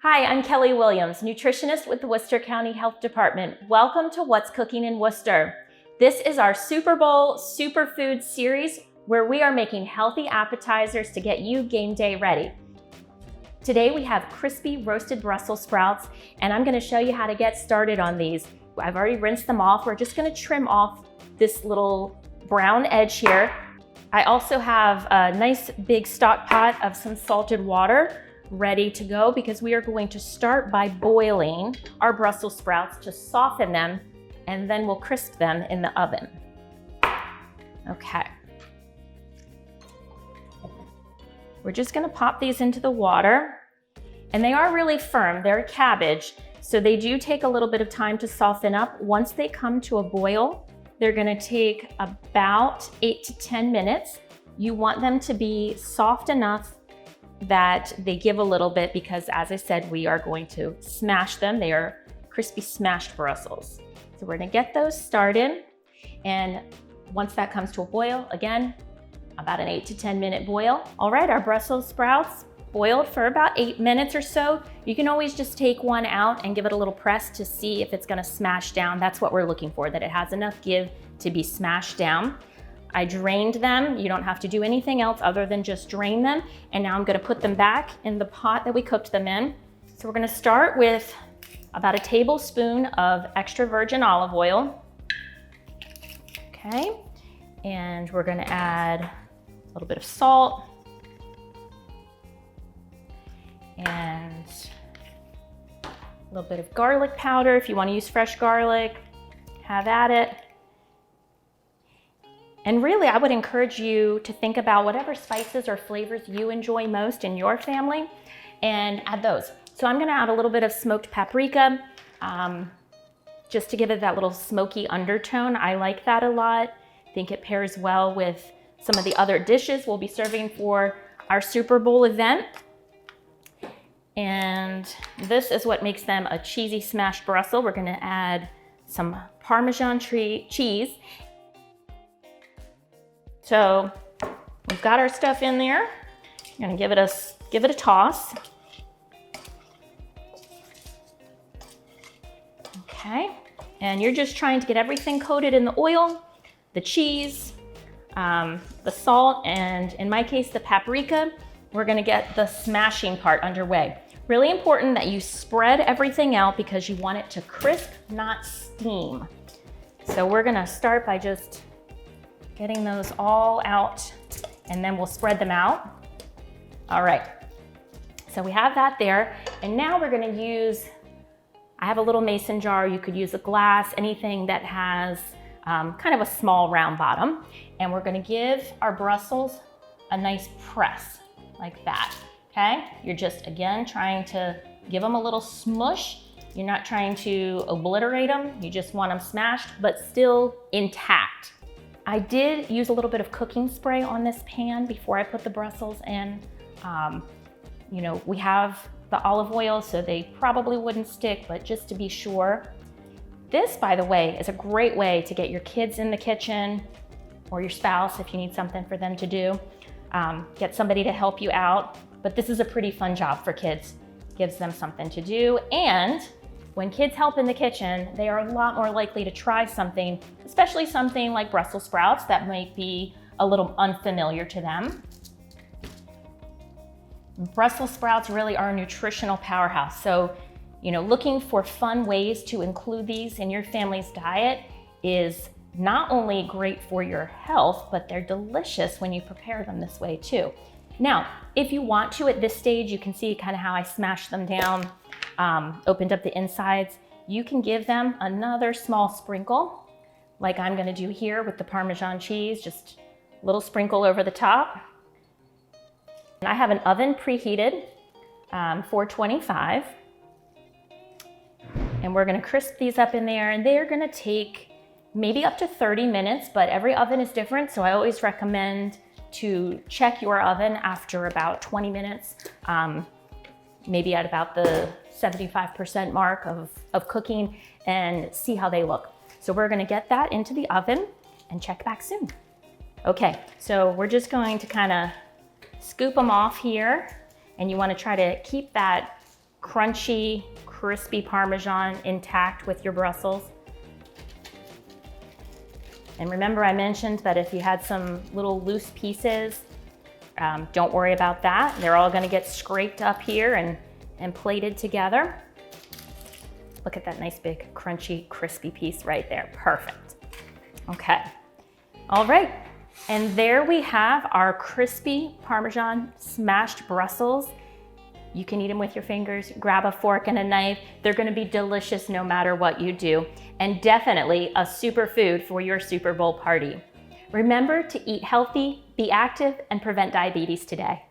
Hi, I'm Kelly Williams, nutritionist with the Worcester County Health Department. Welcome to What's Cooking in Worcester. This is our Super Bowl Superfoods series where we are making healthy appetizers to get you game day ready. Today we have crispy roasted Brussels sprouts, and I'm going to show you how to get started on these. I've already rinsed them off. We're just going to trim off this little brown edge here. I also have a nice big stock pot of some salted water ready to go because we are going to start by boiling our Brussels sprouts to soften them, and then we'll crisp them in the oven. Okay. We're just gonna pop these into the water, and they are really firm. They're cabbage, so they do take a little bit of time to soften up. Once they come to a boil, they're gonna take about 8 to 10 minutes. You want them to be soft enough that they give a little bit because, as I said, we are going to smash them. They are crispy smashed Brussels. So we're gonna get those started. And once that comes to a boil, again, about an 8 to 10 minute boil. All right, our Brussels sprouts boiled for about 8 minutes or so. You can always just take one out and give it a little press to see if it's gonna smash down. That's what we're looking for, that it has enough give to be smashed down. I drained them. You don't have to do anything else other than just drain them. And now I'm gonna put them back in the pot that we cooked them in. So we're gonna start with about a tablespoon of extra virgin olive oil. Okay, and we're gonna add a little bit of salt and a little bit of garlic powder. If you wanna use fresh garlic, have at it. And really, I would encourage you to think about whatever spices or flavors you enjoy most in your family and add those. So I'm gonna add a little bit of smoked paprika, just to give it that little smoky undertone. I like that a lot. I think it pairs well with some of the other dishes we'll be serving for our Super Bowl event. And this is what makes them a cheesy smashed Brussels. We're gonna add some Parmesan cheese. So we've got our stuff in there. I'm gonna give it a toss. Okay, and you're just trying to get everything coated in the oil, the cheese, the salt, and in my case, the paprika. We're gonna get the smashing part underway. Really important that you spread everything out because you want it to crisp, not steam. So we're gonna start by just getting those all out, and then we'll spread them out. All right, so we have that there, and now we're gonna use, I have a little mason jar. You could use a glass, anything that has kind of a small round bottom, and we're gonna give our Brussels a nice press like that, okay? You're just, again, trying to give them a little smush. You're not trying to obliterate them. You just want them smashed, but still intact. I did use a little bit of cooking spray on this pan before I put the Brussels in. You know, we have the olive oil, so they probably wouldn't stick, but just to be sure. This, by the way, is a great way to get your kids in the kitchen, or your spouse if you need something for them to do. Get somebody to help you out. But this is a pretty fun job for kids. Gives them something to do, and when kids help in the kitchen, they are a lot more likely to try something, especially something like Brussels sprouts that might be a little unfamiliar to them. Brussels sprouts really are a nutritional powerhouse. So, you know, looking for fun ways to include these in your family's diet is not only great for your health, but they're delicious when you prepare them this way too. Now, if you want to, at this stage, you can see kind of how I smashed them down. Opened up the insides. You can give them another small sprinkle, like I'm gonna do here with the Parmesan cheese, just a little sprinkle over the top. And I have an oven preheated, 425. And we're gonna crisp these up in there, and they're gonna take maybe up to 30 minutes, but every oven is different, so I always recommend to check your oven after about 20 minutes, maybe at about the 75% mark of cooking, and see how they look. So we're gonna get that into the oven and check back soon. Okay, so we're just going to kind of scoop them off here, and you want to try to keep that crunchy, crispy Parmesan intact with your Brussels. And remember, I mentioned that if you had some little loose pieces, don't worry about that. They're all gonna get scraped up here and plated together. Look at that nice big crunchy, crispy piece right there. Perfect. Okay. All right. And there we have our crispy Parmesan smashed Brussels. You can eat them with your fingers, grab a fork and a knife. They're gonna be delicious no matter what you do, and definitely a superfood for your Super Bowl party. Remember to eat healthy, be active, and prevent diabetes today.